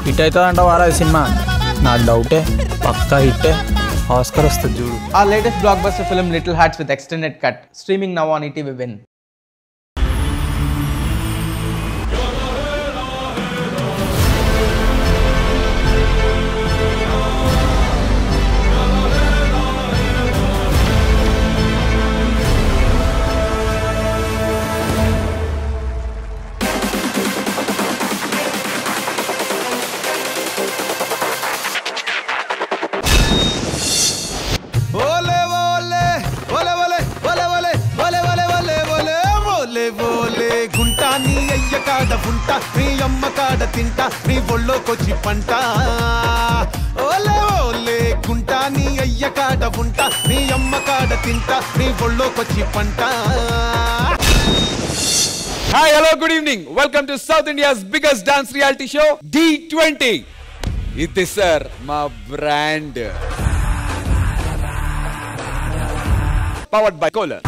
Hit అవుతుందంట వారా cinema నాకు డౌటే పక్కా హిట్టే ఆస్కర్ వస్తుంది చూడు. Our latest blockbuster film Little Hearts with extended cut streaming now on ETV Win. ఉంటా నీ అమ్మ కాడ తింటా నీ ఒళ్ళోకొచ్చి పంట ఓలే ఓలే గుంటా నీ అయ్య కాడ ఉంటా నీ అమ్మ కాడ తింటా నీ ఒళ్ళోకొచ్చి పంట. Hi, hello, good evening. Welcome to South India's biggest dance reality show, D20. This sir, my brand. Powered by Kohler.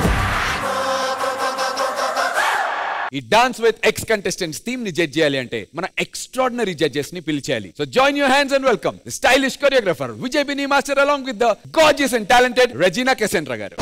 ఈ dance with ex contestants theme ని జడ్జ్ చేయాలి అంటే మన ఎక్స్ట్రాడినరీ జడ్జెస్ ని పిలిచేయాలి. So join your hands and welcome the stylish choreographer Vijay Bini master along with the gorgeous and talented Regina Cassandra garu.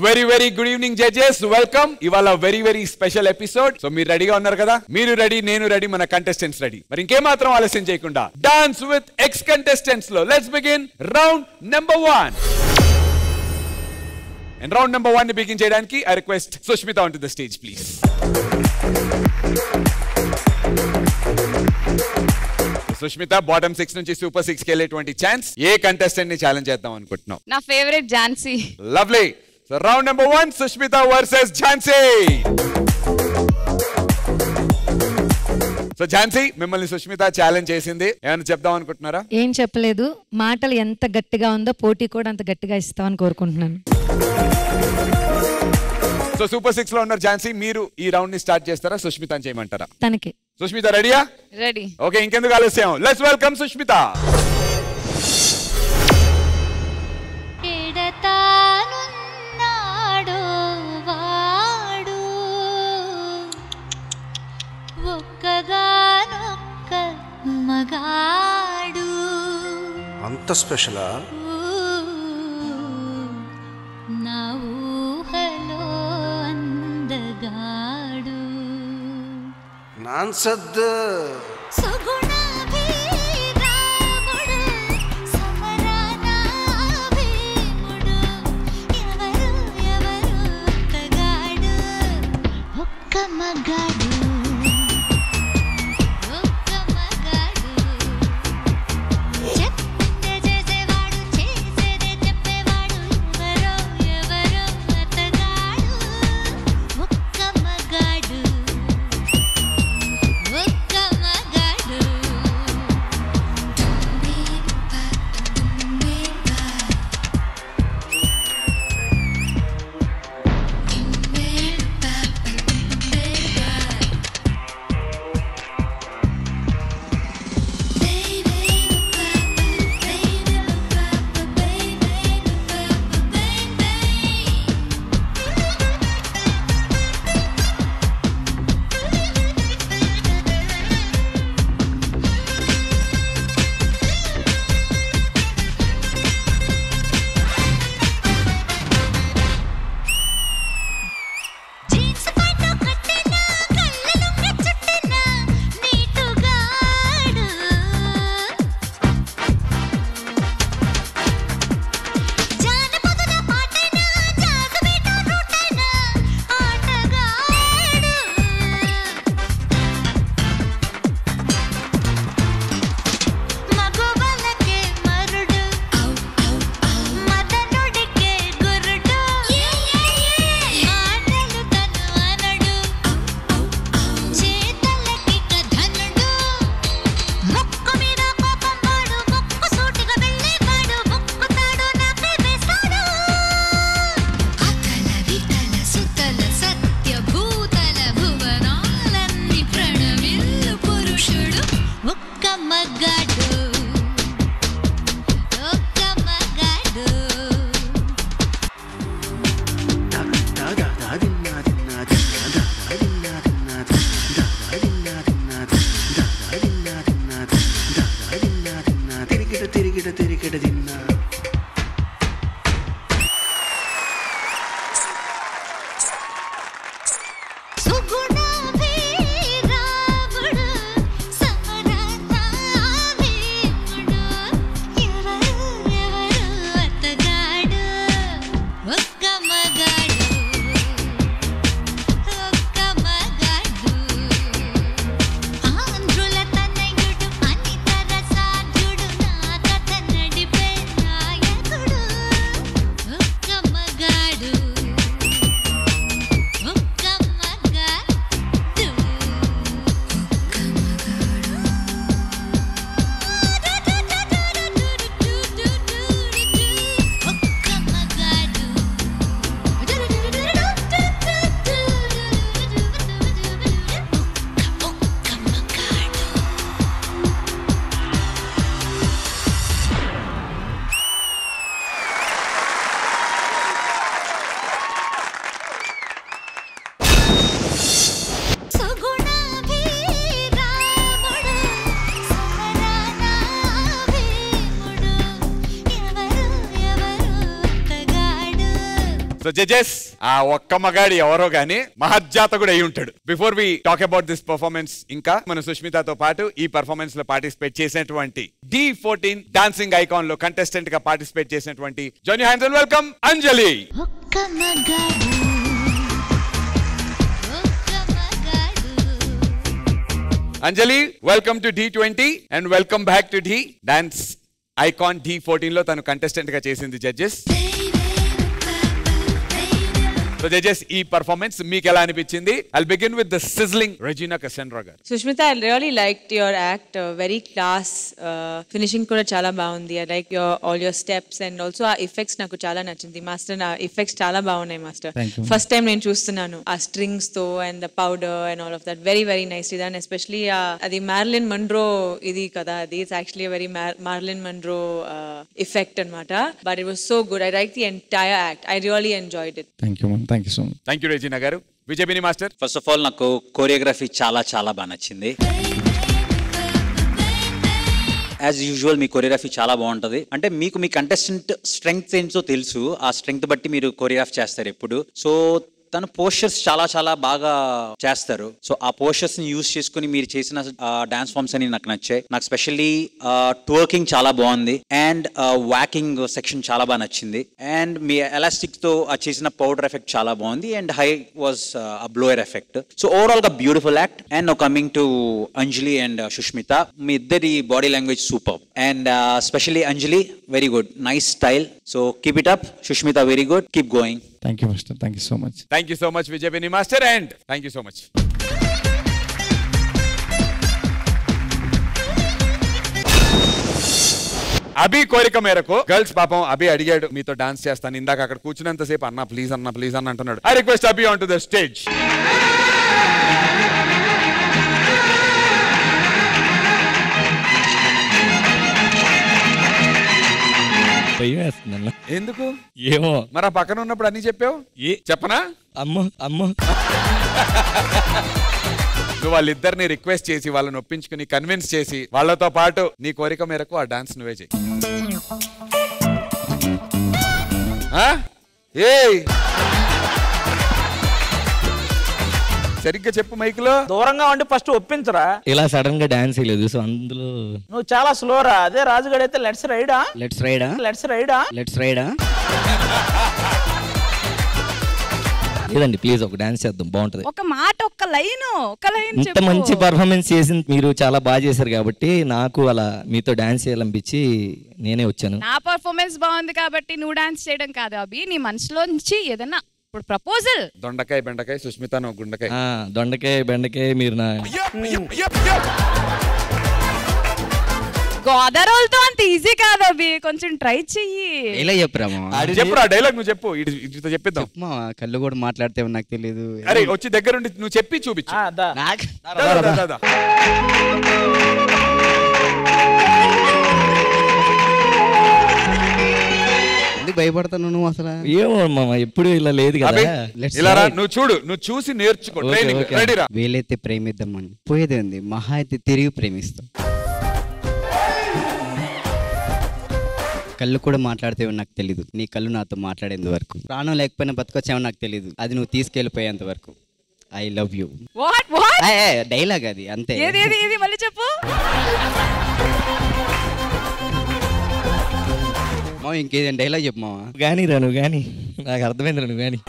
Very very good evening judges, welcome. ఇవాళ very very special episode. So మీరు రెడీగా ఉన్నారు కదా? మీరు రెడీ, నేను రెడీ, మన కంటెస్టెంట్స్ రెడీ. మరి ఇంకేమాత్రం ఆలస్యం చేయకుండా డాన్స్ విత్ ఎక్స్ కంటెస్టెంట్స్ లో let's begin round number 1. And round number 1 ని బిగిన్ చేయడానికి I request Sushmita on to the stage please. Sushmita, bottom 6 నుంచి సూపర్ 6 కి వెళ్ళేటువంటి ఛాన్స్. ఏ కంటెస్టెంట్ ని ఛాలెంజ్ చేద్దాం అనుకుంటున్నావు? నా favourite Jhansi. Lovely. So round number 1, Sushmita versus Jhansi. So Jhansi, మిమ్మల్ని సుష్మిత ఛాలెంజ్ చేసింది, ఏమైనా చెప్దాం అనుకుంటున్నారా? ఏం చెప్పలేదు, మాటలు ఎంత గట్టిగా ఉందో పోటీ కూడా అంత గట్టిగా ఇస్తామని కోరుకుంటున్నాను. సో సూపర్ 6 లో ఉన్నారు ఝాన్సీ, మీరు ఈ రౌండ్ ని స్టార్ట్ చేస్తారా, సుష్మితని చేయమంటారా? తనకి. సుష్మిత రెడీయా? రెడీ. ఓకే, ఇంకెందుకు ఆలస్యం, లెట్స్ వెల్కమ్ సుష్మిత. అంత స్పెషలా? నా ఊహలో అందగాడు నాన్సద్ సుగుణ వీరాముడు సమరాన భీముడు ఎవరు ఎవరు ఒక్కగాడు ఒక్క మగాడు ఒక్క మగాడు సో జడ్జెస్, ఆ ఒక్క మగాడి ఎవరో గానీ మహజ్జాతకుడు అయి ఉంటాడు. Before we talk about this performance, ఇంకా మన సుష్మితతో పాటు ఈ పర్ఫార్మెన్స్ లో పార్టిసిపేట్ చేసినటువంటి D14 డాన్సింగ్ ఐకాన్ లో కంటెస్టెంట్ గా పార్టిసిపేట్ చేసినటువంటి join your hands and welcome Anjali. Anjali, welcome to D20 and welcome back to D dance icon. D14 లో తను కంటెస్టెంట్ గా చేసింది జడ్జెస్. సో జడ్జెస్, ఈ పర్ఫార్మెన్స్ మీకు ఎలా అనిపించింది? I'll begin with the sizzling Regina Cassandra గారు. Sushmita, I really liked your act. Very class. Finishing కూడా చాలా బాగుంది. I like all your steps and also ఆ effects నాకు చాలా నచ్చింది. మాస్టర్, నా effects చాలా బాగున్నాయి మాస్టర్. ఫస్ట్ టైం నేను చూస్తున్నాను ఆ స్ట్రింగ్స్ తో and the powder and all of that. Very very nice and especially అది మారిలిన్ మన్రో ఇది కదా, అది it's actually very Marilyn Monroe effect అన్నమాట. But it was so good. I like the entire act. I really enjoyed it. Thank you ma'am, thank you so much. Thank you Regina garu. Vijay Bini master. First of all నాకు choreography చాలా చాలా బాగా నచ్చింది. As usual మీ choreography చాలా బాగుంటది. అంటే మీకు మీ contestant strength ఏంటో తెలుసు, ఆ స్ట్రెంగ్త్ బట్టి మీరు కొరియోగ్రాఫ్ చేస్తారు ఎప్పుడు. సో తన పోస్చర్స్ చాలా చాలా బాగా చేస్తారు. సో ఆ పోస్చర్స్ ని యూజ్ చేసుకుని మీరు చేసిన డాన్స్ ఫార్మ్స్ అని నాకు నచ్చాయి. నాకు స్పెషల్లీ ట్వర్కింగ్ చాలా బాగుంది అండ్ వాకింగ్ సెక్షన్ చాలా బాగా నచ్చింది. అండ్ మీ ఎలాస్టిక్ తో చేసిన పౌడర్ ఎఫెక్ట్ చాలా బాగుంది and high was blower effect. So overall గా beautiful act. And now coming to Anjali and Sushmita, మీ ఇద్దరి body language super. And specially Anjali very good, nice style. So keep it up. Sushmita very good, keep going. Thank you master, thank you so much. Thank you so much Vijay Bini master and thank you so much. Abhi కోరిక మేరకు girls పాపం అభి అడిగాడు మీతో dance చేస్తాను. ఇందాక అక్కడ కూర్చున్నంతసేపు అన్నా please అన్నా ప్లీజ్ అన్న అంటున్నాడు. I request Abhi on to the stage. ఎందుకు? ఏమో మరి ఆ పక్కన ఉన్నప్పుడు అన్ని చెప్పావు. చెప్పనా? అమ్మో అమ్మో. నువ్వు వాళ్ళిద్దరిని రిక్వెస్ట్ చేసి వాళ్ళని ఒప్పించుకుని కన్విన్స్ చేసి వాళ్ళతో పాటు నీ కోరిక మేరకు ఆ డాన్స్ నువ్వే చేయి. సరిగ్గా చెప్పు మైక్లో. దూరంగా ఉండి ఫస్ట్ ఒప్పించరా. ఇలా సడన్ గా డాన్స్ వేయలేదు. సో అందులో నువ్వు చాలా స్లోరా. అదే రాజుగాడు అయితే లెట్స్ రైడా లెట్స్ రైడా లెట్స్ రైడా లెట్స్ రైడా. లేదండి ప్లీజ్ ఒక డాన్స్ చేద్దాం, బాగుంటది. ఒక మాట, ఒక లైన్ ఇంత మంచి పర్ఫార్మెన్స్ చేసి మీరు చాలా బాగా చేశారు కాబట్టి నాకు అలా మీతో డాన్స్ చేయాలనిపించి నేనే వచ్చాను. నా పర్ఫార్మెన్స్ బాగుంది కాబట్టి నువ్వు డాన్స్ చేయడం కాదు అభి, నీ మనసులో నుంచి ఏదన్నా ఇప్పుడు ప్రపోజల్. దొండకాయ బెండకాయ సుష్మిత నువ్వు గుండకాయ. దొండకాయ బెండకాయ మీరు నా గోదావరితో అంత ఈజీ కాదు అభి, కొంచెం ట్రై చెయ్యి. ఇలా చెప్పురామా. చెప్పురా డైలాగ్ నువ్వు చెప్పు, ఇటు చెప్పిద్దాం. కళ్ళు కూడా మాట్లాడితే నాకు తెలియదు. అరే వచ్చి దగ్గరుండి నువ్వు చెప్పి చూపించు. భయపడతాను నువ్వు అసలు. ఏమో మామ ఎప్పుడు ఇలా లేదు కదా. ఇలా నువ్వు చూడు, నువ్వు చూసి నేర్చుకో. వీలైతే ప్రేమిద్దామని పోయేది ఉంది, మహా అయితే తిరిగి ప్రేమిస్తాం. కళ్ళు కూడా మాట్లాడితేవో నాకు తెలీదు, నీ కళ్ళు నాతో మాట్లాడేంత వరకు. ప్రాణం లేకపోయినా బతకొచ్చావో నాకు తెలీదు, అది నువ్వు తీసుకెళ్ళిపోయేంత వరకు. I love you. డైలాగ్ అది అంతే. మళ్ళీ చెప్పు. మా ఇంకేదైనా డైలాగ్ చెప్పు మావా. గానీ రా నువ్వు గానీ, నాకు అర్థమైంది నువ్వు గానీ.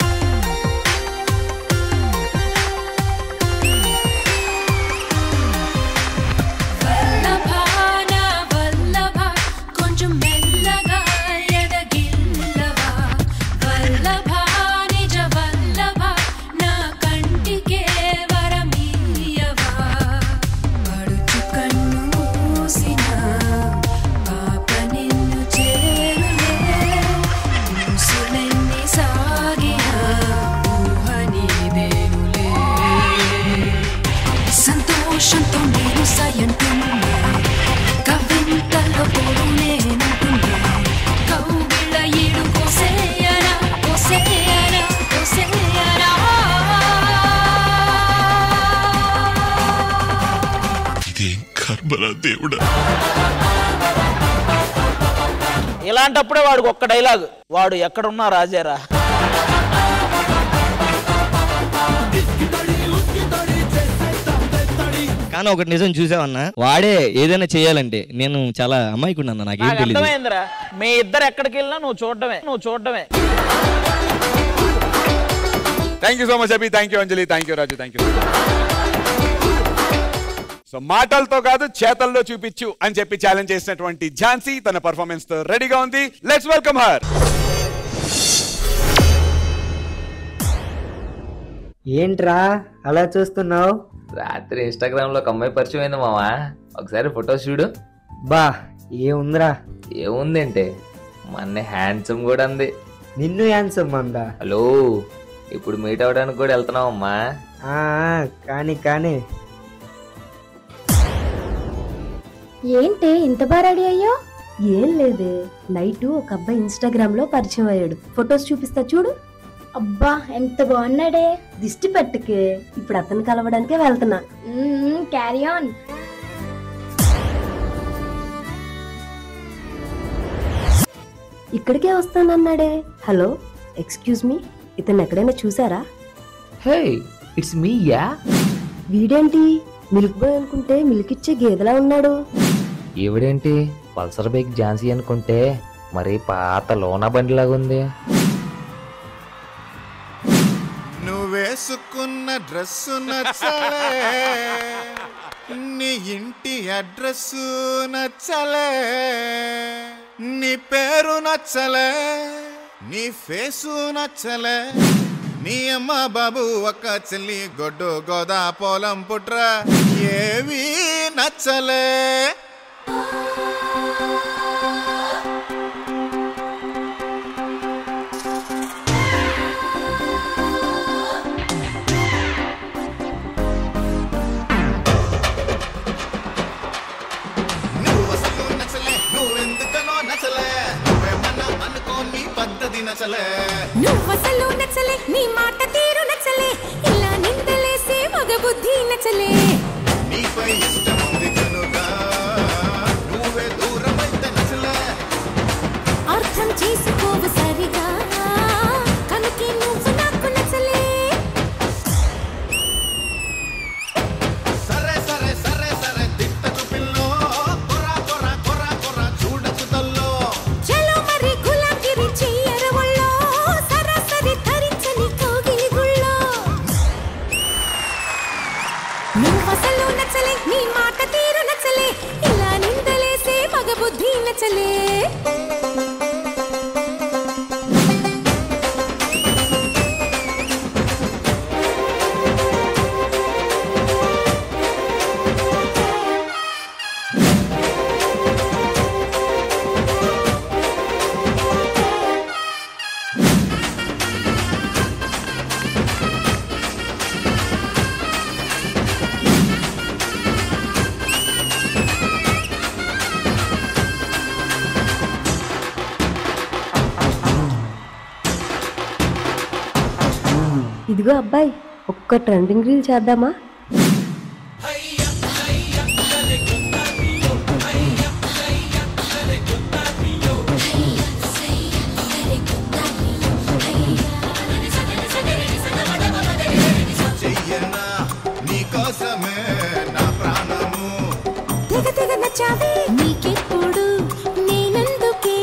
ఇలాంటప్పుడే వాడికి ఒక్క డైలాగ్, వాడు ఎక్కడున్నా రాజారా. కానీ ఒకటి నిజం చూసావన్నా, వాడే ఏదైనా చేయాలంటే నేను చాలా అమ్మాయికున్నాను, నాకేం నాకు తెలియదు. అర్థమైందిరా, మీ ఇద్దరు ఎక్కడికి వెళ్ళినా నువ్వు చూడటమే. Thank you so much Abhi, thank you Anjali, thank you Raju, thank you. So మాటలతో కాదు చేతల్లో చూపించు అని చెప్పి ఛాలెంజ్ చేసినటువంటి ఝాన్సీ తన పర్ఫార్మెన్స్ తో రెడీగా ఉంది. Let's welcome her. ఏంట్రా అలా చూస్తున్నావు? రాత్రి ఇన్స్టాగ్రామ్ లో ఒక అమ్మాయి పరిచయం అయింది మావా, ఒకసారి ఫొటోస్ చూడు. బా ఏముందిరా? ఏముందంటే మొన్న హ్యాండ్సమ్ కూడా అంది. నిన్ను హ్యాండ్సమ్ అందా? హలో, ఇప్పుడు మీట్ అవడానికి కూడా వెళ్తున్నావమ్మా? కానీ ఏంటి ఇంత బాగా రెడీ అయ్యో? ఏం లేదే, నైట్ ఒక అబ్బాయి ఇన్స్టాగ్రామ్ లో పరిచయం అయ్యాడు, ఫొటోస్ చూపిస్తా చూడు. అబ్బా ఎంత బాగున్నాడే. దిష్టి పెట్టకే, ఇప్పుడు అతను కలవడానికే వెళ్తున్నా. Carry on. ఇక్కడికే వస్తానన్నాడే. హలో ఎక్స్క్యూజ్ మీ, ఇతను ఎక్కడైనా చూసారా? Hey it's me. యా వీడేంటి మిల్క్ బాయ్ అనుకుంటే మిల్క్ ఇచ్చే గేదెలా ఉన్నాడు. ఈవిడేంటి పల్సర్ బైక్ ఝాన్సీ అనుకుంటే మరి పాత లోనా బండి లాగా ఉంది. నువ్వేసుకున్న డ్రెస్సు నచ్చలే, నీ ఇంటి అడ్రస్సు నచ్చలే, నీ పేరు నచ్చలే, నీ ఫేసు నచ్చలే, నీ అమ్మ బాబు ఒక్క చెల్లి గొడ్డు గోదా పొలం పుట్ర ఏవి నచ్చలే. నువ్వసలు నచ్చలే, నీ మాట తీరు నచ్చలే, ఇలా నిందలేసే మగ బుద్ధి నచ్చలే. నీపై ఇష్టం ఉంది కనుక నువ్వే దూరమైతే నచ్చలే. అర్థం చేసుకోవు సరిగా కనుకే నువ్వు నాకు నచ్చలే. సరే సరే సరే సరే తిట్టకు పిల్లో, కొరా కొరా కొరా కొరా చూడకు తల్లో. చలో మరి గులాంగిరి చెయ్యర ఒళ్ళో, సరాసరి ధరించని కోగిలి గుళ్ళో. నువ్వసలు నచ్చలే, నీ మాట తీరు నచ్చలే, ఇలా నిందలేసే మగ బుద్ధి నచ్చలే. ఇదిగో అబ్బాయి, ఒక్క ట్రెండింగ్ రీల్ చేద్దామా? చెయ్యనా నీకోసమే నా ప్రాణము. తెగ తెగ నచ్చావే నీకెప్పుడు, నేనందుకే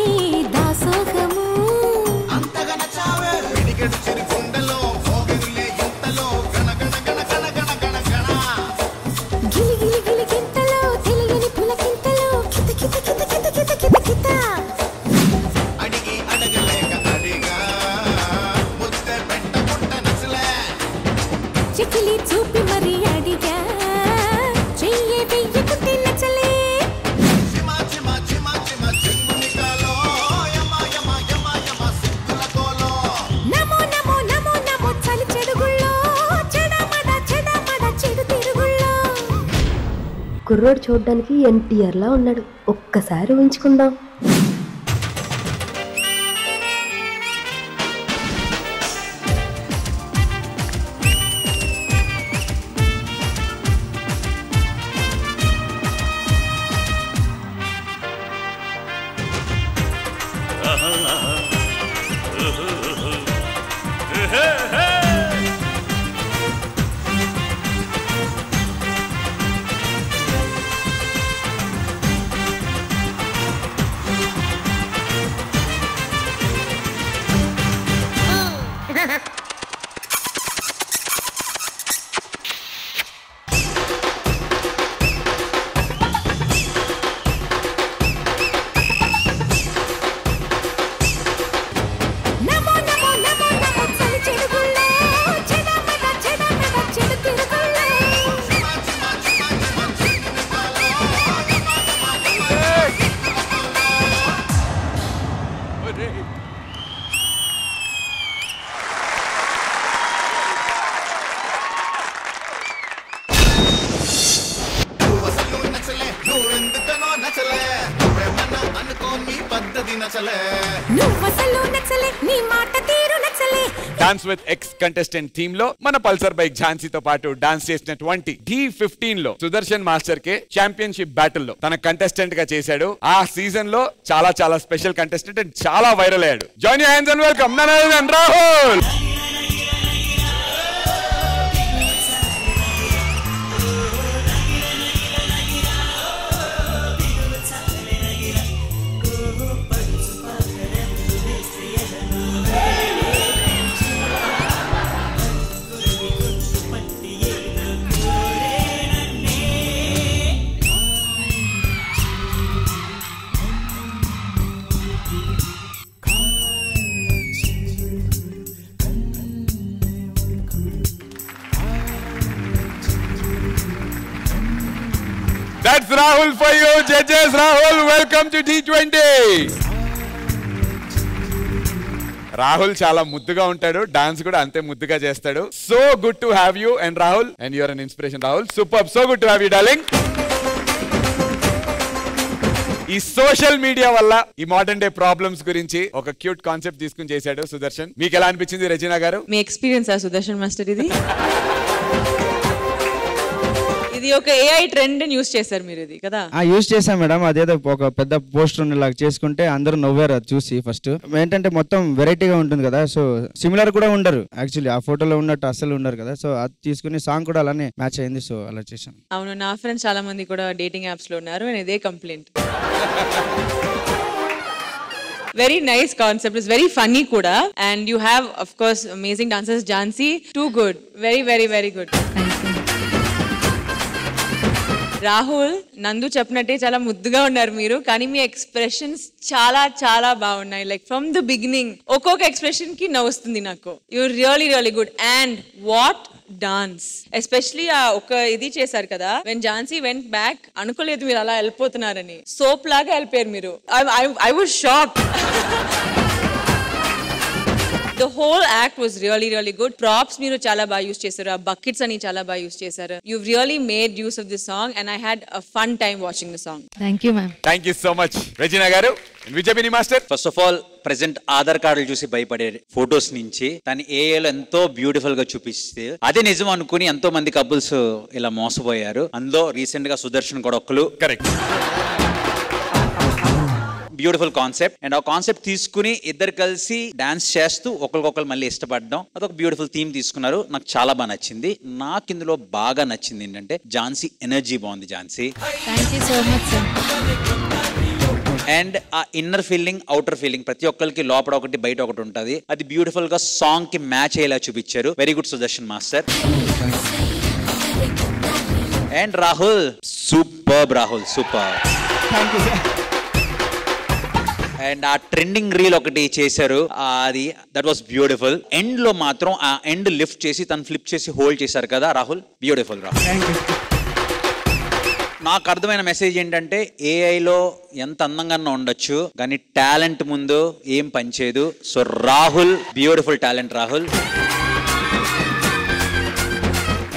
దాసోహము. అంతగా నచ్చావే పిడికెడు చిరుకుండలో పోగెరులే ఇంతలో గణ గణ గణ గణ గణ గణ గణ. గిలి గిలి గిలి గింతలో తెలియని పులకింతలో కిత కిత కిత కిత కిత కిత కిత. అడిగి అడగలేక అడిగా ముద్ద పెట్టకుంట నచ్చలే. చెకిలి చూపి మరి అడిగా చెయ్యే వెయ్యకుంటే నచ్చలే. చిమా చిమా చిమా చిమా చెంగునికాలో యమ యమ యమ యమ సిగ్గుల కోలో. నమో నమో నమో నమో చలి చెడుగుళ్ళో, చెడమడ చెడమడ చెడు తిరుగుళ్ళో. కుర్రోడు చూడ్డానికి ఎన్టీఆర్ లా ఉన్నాడు, ఒక్కసారి ఊహించుకుందాం. నచ్చలే నువ్వసలు నచ్చలే నీ మాట తీరు నచ్చలే dance with ex contestant theme లో మన పల్సర్ బైక్ ఝాన్సీతో పాటు డాన్స్ చేసినటువంటి D15 లో సుదర్శన్ మాస్టర్ కే ఛాంపియన్షిప్ బ్యాటిల్ లో తన కంటెస్టెంట్ గా చేశాడు. ఆ సీజన్ లో చాలా చాలా స్పెషల్ కంటెస్టెంట్ అండ్ చాలా వైరల్ అయ్యాడు. Join your hands and welcome none other than Rahul. That's Rahul for you, judges. Rahul, welcome to D20. Rahul చాలా ముద్దుగా ఉంటాడు, డాన్స్ కూడా అంతే ముద్దుగా చేస్తాడు. So good to have you and Rahul and you're an inspiration Rahul. Super, so good to have you darling. ఈ social media వల్ల ఈ మోడర్న్ డే ప్రాబ్లమ్స్ గురించి ఒక క్యూట్ కాన్సెప్ట్ తీసుకుని చేశాడు సుదర్శన్. మీకు ఎలా అనిపించింది రెజినా గారు? మీ ఎక్స్పీరియన్స్ ఆ సుదర్శన్ మాస్టర్ ఇది? ఇది ఒక AI ట్రెండ్ యూస్ చేశారు మీరు ఇది కదా? యూస్ చేశాం మేడం. అదేదో ఒక పెద్ద పోస్టర్ లాగా చేసుకుంటే అందరూ నవ్వారు అది చూసి. ఫస్ట్ ఏంటంటే మొత్తం వెరైటీగా ఉంటుంది కదా, సో సిమిలర్ కూడా ఉండరు యాక్చువల్లీ. ఆ ఫోటోలో ఉన్నట్టు అసలు ఉండరు కదా, సో అది తీసుకుని సాంగ్ కూడా అలానే మ్యాచ్ అయింది, సో అలా చేశాం. అవును, నా ఫ్రెండ్స్ చాలా మంది కూడా డేటింగ్ యాప్స్ లో ఉన్నారు అండ్ ఇదే complaint. Very nice concept. It's very funny kuda. And you have, of course, amazing dancers. Jhansi, too good. Very, very, very good. Thank you. Rahul, నందు చెప్పినట్టే చాలా ముద్దుగా ఉన్నారు మీరు, కానీ మీ ఎక్స్ప్రెషన్స్ చాలా చాలా బాగున్నాయి. లైక్ ఫ్రమ్ ద బిగినింగ్ ఒక్కొక్క ఎక్స్ప్రెషన్ కి నవ్వుస్తుంది నాకు. You really really good. And what dance, especially ఆ ఒక ఇది చేశారు కదా, వెన్ ఝాన్సీ వెంట్ బ్యాక్, అనుకోలేదు మీరు అలా వెళ్ళిపోతున్నారని. సోప్ లాగా వెళ్ళిపోయారు మీరు. I was shocked. The whole act was really, really good. Props మీరు చాలా బాగా యూస్ చేశారు. ఆ buckets అని చాలా బాగా యూస్ చేశారు. You've really made use of this song and I had a fun time watching the song. Thank you, ma'am. Thank you so much. Regina garu, Vijay Bini master. First of all present Aadhaar కార్డులు చూసి భయపడే photos నుంచి తను ఏఏలో ఎంతో బ్యూటిఫుల్ గా చూపిస్తే అదే నిజం అనుకుని ఎంతో మంది కపుల్స్ ఇలా మోసపోయారు. అందులో రీసెంట్ గా సుదర్శన్ కూడా ఒకరు. కరెక్ట్. Beautiful concept. అండ్ ఆ కాన్సెప్ట్ తీసుకుని ఇద్దరు కలిసి డాన్స్ చేస్తూ ఒకరికొకరు మళ్ళీ ఇష్టపడడం, అదొక బ్యూటిఫుల్ థీమ్ తీసుకున్నారు. నాకు చాలా బాగా నచ్చింది. నాకు ఇందులో బాగా నచ్చింది ఏంటంటే ఝాన్సీ ఎనర్జీ బాగుంది. ఝాన్సీ, అండ్ ఆ ఇన్నర్ ఫీలింగ్, అవుటర్ ఫీలింగ్ ప్రతి ఒక్కరికి లోపల ఒకటి బయట ఒకటి ఉంటుంది. అది బ్యూటిఫుల్ గా సాంగ్ కి మ్యాచ్ అయ్యేలా చూపించారు. Very good Sudarshan master. And Rahul, super. Rahul super. And ఆ ట్రెండింగ్ రీల్ ఒకటి చేశారు, అది దట్ వాస్ బ్యూటిఫుల్. ఎండ్ లో మాత్రం ఆ ఎండ్ లిఫ్ట్ చేసి తను ఫ్లిప్ చేసి హోల్డ్ చేశారు కదా రాహుల్, బ్యూటిఫుల్. రాహుల్, నాకు అర్థమైన మెసేజ్ ఏంటంటే ఏఐలో ఎంత అందంగా ఉండొచ్చు కానీ టాలెంట్ ముందు ఏం పనిచేయదు. So Rahul, beautiful talent Rahul.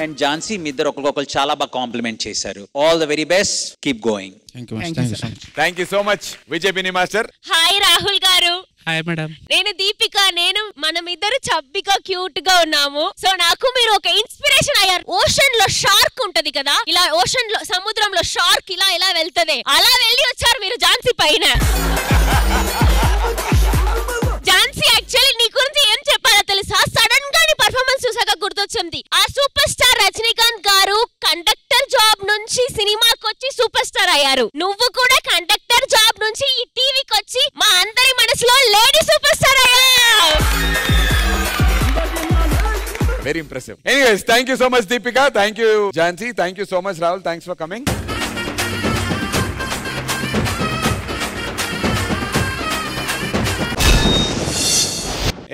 And Jhansi, మీ ఇద్దరు ఒకరికొకరు చాలా బాగా కాంప్లిమెంట్ చేశారు. All the very best, keep going. Thank you so much Vijay Bini master. Hi Rahul garu. Hi madam. నేను దీపిక. మనం ఇద్దరు చబ్బిగా క్యూట్ గా ఉన్నాము. సో నాకు మీరు ఒక ఇన్స్పిరేషన్ అయ్యారు. ఓషన్ లో షార్క్ ఉంటది కదా, ఇలా ఓషన్ లో సముద్రంలో షార్క్ ఇలా ఇలా వెళ్తది, అలా వెళ్ళి వచ్చారు మీరు ఝాన్సీ పైన. ఝాన్సీ, యాక్చువల్లీ నీ గురించి ఏం చెప్పాలో తెలుసా? సడన్ గా నీ పర్ఫార్మెన్స్ చూసాక గుర్తొచ్చింది. ఆ సూపర్ స్టార్ రజనీకాంత్ గారు కండక్టర్ జాబ్ నుంచి సినిమాకి వచ్చి సూపర్ స్టార్ అయ్యారు. నువ్వు కూడా కండక్టర్ జాబ్ నుంచి ఈ టీవీకి వచ్చి మా అందరి మనసులో లేడీ సూపర్ స్టార్ అయ్యావు. Very impressive. Anyways, thank you so much Deepika, thank you Jhansi, thank you so much Rahul, thanks for coming.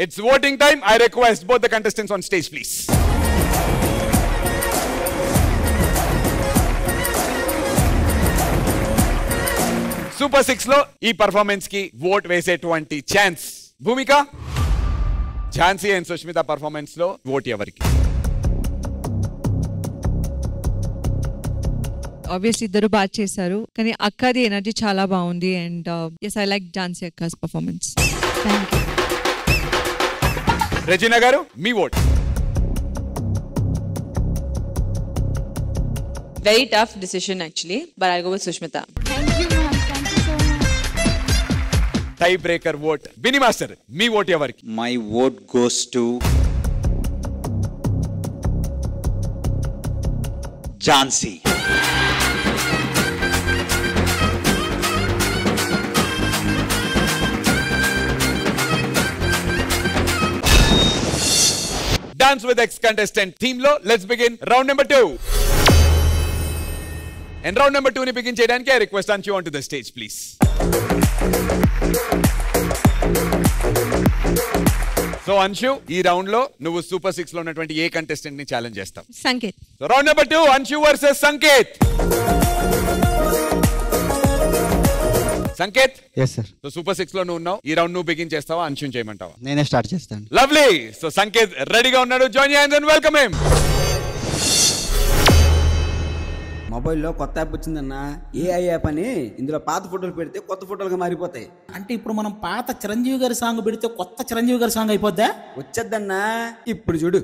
It's voting time. I request both the contestants on stage please. Super 6 లో ఈ performance కి vote వేసేటువంటి chance Bhumika, Jhansi and Sushmita performance లో vote ఎవరికి? Obviously ఇద్దరు బాగా చేశారు, కానీ అక్కది ఎనర్జీ చాలా బాగుంది. And yes, I like Jhansi అక్కస్ పర్ఫార్మెన్స్. Thank you. రెజినా గారు, మీ vote. Very tough decision actually, but I'll go with Sushmita. Thank you, ma'am. Thank you so much. Tie breaker vote. Bini master, మీ ఓట్ ఎవరికి? My vote goes to Jhansi. Dance with ex contestant theme లో let's begin round number 2. And round number 2 ని begin చేయడానికి I request Anshu onto the stage please. So Anshu, ఈ round లో నువ్వు super 6 లో ఉన్నటువంటి ఏ కంటెస్టెంట్ ని ఛాలెంజ్ చేస్తావు? Sanket. So round number 2, Anshu versus Sanket. Sanket, yes sir. So super 6 లో నువ్వు ఉన్నావు. ఈ రౌండ్ నువ్వు బిగిన్ చేస్తావా, Anshu చేయమంటావా? నేనే స్టార్ట్ చేస్తాను. లవ్లీ. సో సంకేత్ రెడీగా ఉన్నాడు. Join your hands and welcome him. మొబైల్లో కొత్త యాప్ వచ్చిందన్నా, ఏఐ యాప్ అని. ఇందులో పాత ఫోటోలు పెడితే కొత్త ఫోటోలుగా మారిపోతాయి. అంటే ఇప్పుడు మనం పాత చిరంజీవి గారి సాంగ్ పెడితే కొత్త చిరంజీవి గారి సాంగ్ అయిపోద్దా? వచ్చేద్దన్నా, ఇప్పుడు చూడు.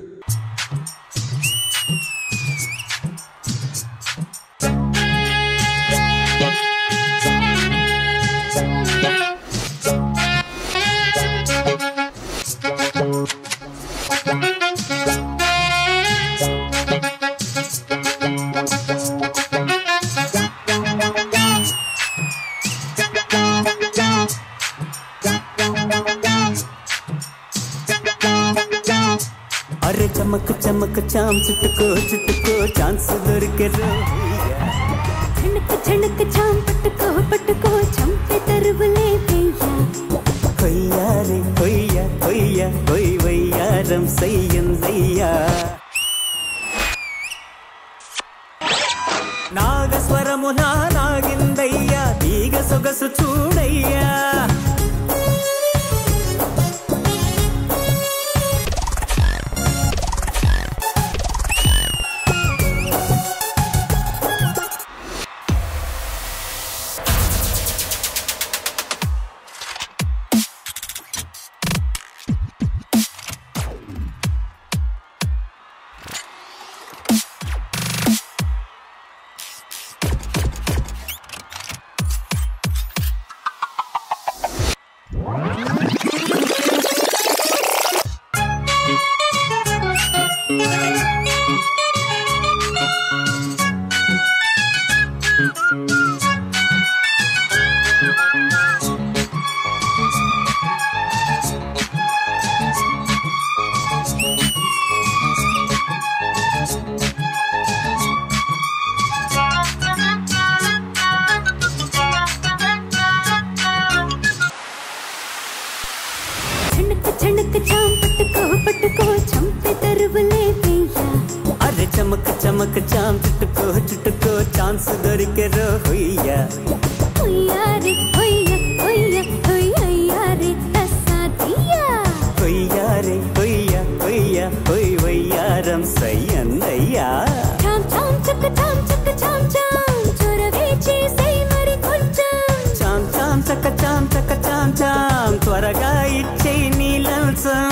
अरे चमक चमक चाम चुटको चुटको चांस दొరికే झनक झनक चाम पटको पटको चंपे तरवले भैया కొయ్యా రే కొయ్యా కొయ్యా కొయ్ వయ్యారం సయ్యందయ్యా నాగస్వరము నాగిందయ్యా తీగ సొగసు చూడయ్యా झनक चाम पटको पटको चंपे तरवले भैया अरे चमक चमक चाम चुटको चुटको चांस दొరికే రోయ్యా होया रे होया होया होया रे तसा दिया కొయ్యా రే కొయ్యా కొయ్యా కొయ్ వయ్యారం సయ్యందయ్యా చాం చాం చక చాం చక చాం చాం చొరవే చేసే మరి కొంచెం చాం చాం చక చాం చక చాం చాం త్వరగా ఇచ్చేయ్ నీ లంచం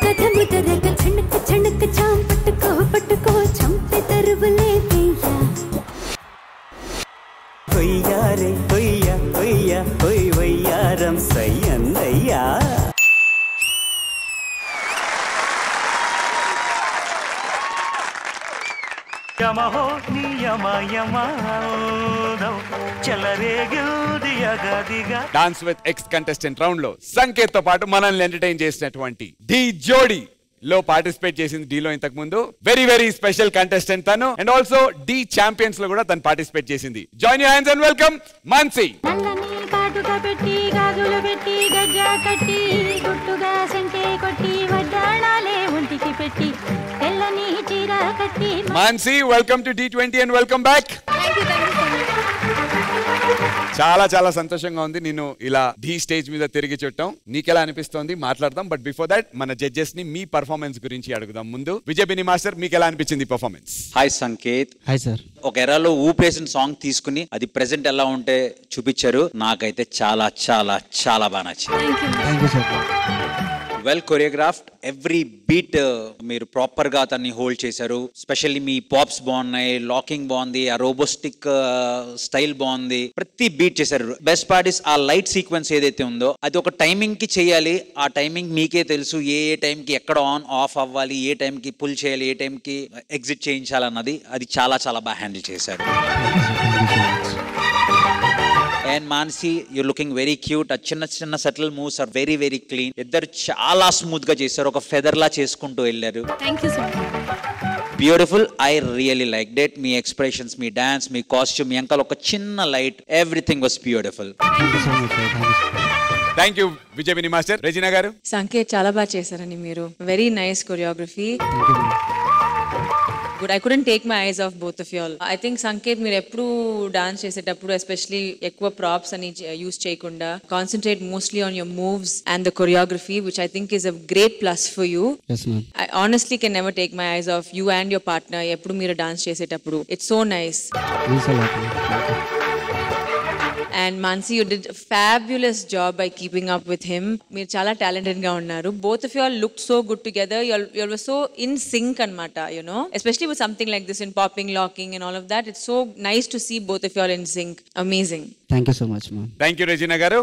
कदम तरक झनक झनक चाम पटको पटको चंपे तरवले भैया కొయ్యా రే కొయ్యా కొయ్యా కొయ్ వయ్యారం సయ్యందయ్యా యమహో నియమ యమాదం చెలరేగిల్ది అగదిగా. Dance with ex contestant round లో సంకేత్ తో పాటు మనల్ని ఎంటర్టైన్ చేసినటువంటి డి జోడీ లో పార్టిసిపేట్ చేసింది. డీలో ఇంతకు ముందు వెరీ వెరీ స్పెషల్ కంటెస్టెంట్ తను. అండ్ ఆల్సో డి ఛాంపియన్స్ లో కూడా తను పార్టిసిపేట్ చేసింది. Join your hands and welcome Mansi. నల్లని పాటుగా పెట్టి గాజులు పెట్టి గజ్జా కట్టి గుట్టుగా సెంటే కొట్టి వడ్డాణాలే ఒంటికి పెట్టి తెల్లని చీర కట్టి Mansi, welcome to D20 and welcome back. Thank you so much. చాలా చాలా సంతోషంగా ఉంది నిన్ను ఇలా ఢీ స్టేజ్ మీద తిరిగి చుట్టాం. నీకెలా అనిపిస్తోంది మాట్లాడదాం. బట్ బిఫోర్ దట్ మన జడ్జెస్ ని మీ పర్ఫార్మెన్స్ గురించి అడుగుదాం. ముందు విజయ్ బిని మాస్టర్ మీకు ఎలా అనిపించింది performance? Hi Sanket. Hi sir. ఒక ఎరాలో ఊపేసిన సాంగ్ తీసుకుని అది ప్రెసెంట్ ఎలా ఉంటే చూపించారు. నాకైతే చాలా చాలా చాలా బాగా నచ్చింది. వెల్ కొరియోగ్రాఫ్డ్, ఎవ్రీ బీట్ మీరు ప్రాపర్ గా దాన్ని హోల్డ్ చేశారు. స్పెషల్లీ మీ పాప్స్ బాగున్నాయి, లాకింగ్ బాగుంది, ఆ రోబోస్టిక్ స్టైల్ బాగుంది, ప్రతి బీట్ చేశారు. బెస్ట్ పార్ట్ ఇస్ ఆ లైట్ సీక్వెన్స్ ఏదైతే ఉందో అది ఒక టైమింగ్ కి చేయాలి. ఆ టైమింగ్ మీకే తెలుసు, ఏ టైం కి ఎక్కడ ఆన్ ఆఫ్ అవ్వాలి, ఏ టైం కి పుల్ చేయాలి, ఏ టైం కి ఎగ్జిట్ చేయించాలన్నది అది చాలా చాలా బాగా హ్యాండిల్ చేశారు. And Mansi you're looking very cute. ఆ చిన్న చిన్న subtle moves are very very clean. ఇద్దరు చాలా స్మూత్ గా చేశారు, ఒక ఫెదర్ లా చేసుకుంటూ వెళ్ళారు. Thank you so much. Beautiful. I really like that. మీ ఎక్స్ప్రెషన్స్, మీ డాన్స్, మీ కాస్ట్యూమ్, మీ అంకల్ ఒక చిన్న light, everything was beautiful. Thank you Vijay Bini master. Regina garu? Sanket చాలా బాగా చేశారని మీరు. Very nice choreography. Good. I couldn't take my eyes off both of you all. I think Sanket మీరు ఎప్పుడు డాన్స్ చేసేటప్పుడు ఎస్పెషలీ ఎక్కువ ప్రాప్స్ అని యూస్ చేయకుండా concentrate mostly on your moves and the choreography, which I think is a great plus for you. I honestly can never take my eyes of you and your partner ఎప్పుడు మీరు dance చేసేటప్పుడు. It's so nice. And Mansi, you did a fabulous job by keeping up with him. మీరు చాలా talented గా ఉన్నారు. Both of you all looked so good together. You all were so in sync anamata, you know. Especially with something like this in popping, locking and all of that. It's so nice to see both of you all in sync. Amazing. Thank you so much ma'am. Thank you Regina గారు.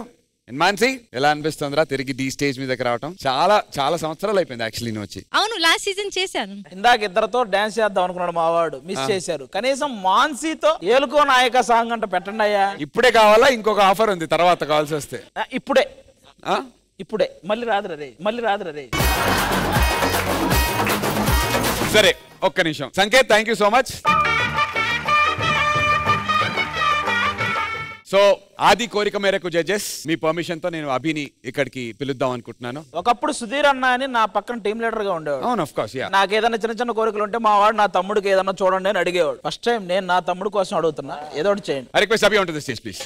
మాన్సీ ఎలా అనిపిస్తుందిరా తిరిగి D stage మీదకి రావటం? చాలా చాలా సంవత్సరాలు అయిపోయింది actually నువ్వు వచ్చి. అవును, లాస్ట్ సీజన్ చేశాను. ఇందాక ఇద్దరితో డాన్స్ చేద్దాం అనుకున్నాడు మావాడు, మిస్ చేశారు. కనీసం మాన్సీతో ఏలుకో నాయక సాంగ్ అంట పెట్టండి అయ్యా. ఇప్పుడే కావాలా? ఇంకొక ఆఫర్ ఉంది తర్వాత కావాల్సి వస్తే. ఇప్పుడే ఇప్పుడే మళ్ళీ రాదురా రే, మళ్ళీ రాదురా రే. సరే ఒక్క నిమిషం. Sanket thank you so much. So ఆది కోరిక మేరకు జడ్జెస్ మీ పర్మిషన్ తో నేను అభిని ఇక్కడికి పిలుద్దాం అనుకుంటున్నాను. ఒకప్పుడు సుధీర్ అన్న అని నా పక్కన టీమ్ లీడర్ గా ఉండేవాడు. అవును, ఆఫ్ కోర్స్. నాకు ఏదైనా చిన్న చిన్న కోరికలు ఉంటే మా వాడు నా తమ్ముడికి ఏదైనా చూడండి అని అడిగేవాడు. ఫస్ట్ టైం నేను నా తమ్ముడు కోసం అడుగుతున్నా, ఏదో ఒకటి చేయండి. I request Abhi on to the stage please.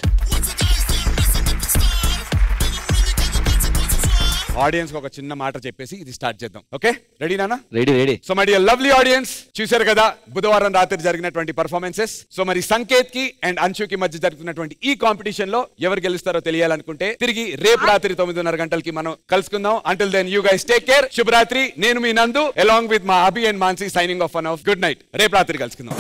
Audience ఒక చిన్న మాట చెప్పేసి ఇది స్టార్ట్ చేద్దాం. ఓకే, రెడీ నానా? Ready. So my dear lovely audience, చూశారు కదా బుధవారం రాత్రి జరిగినటువంటి పర్ఫార్మెన్సెస్. సో మరి సంకేత్ కి అండ్ అంశుకి మధ్య జరుగుతున్నటువంటి ఈ కాంపిటీషన్ లో ఎవరు గెలుస్తారో తెలియాలనుకుంటే తిరిగి రేపు రాత్రి 9:30 గంటలకి మనం కలుసుకుందాం. Until then you guys take care. శుభరాత్రి. నేను మీ నందు అలాంగ్ విత్ మా Abhi and Mansi signing off. Good night. రేపు రాత్రి కలుసుకుందాం.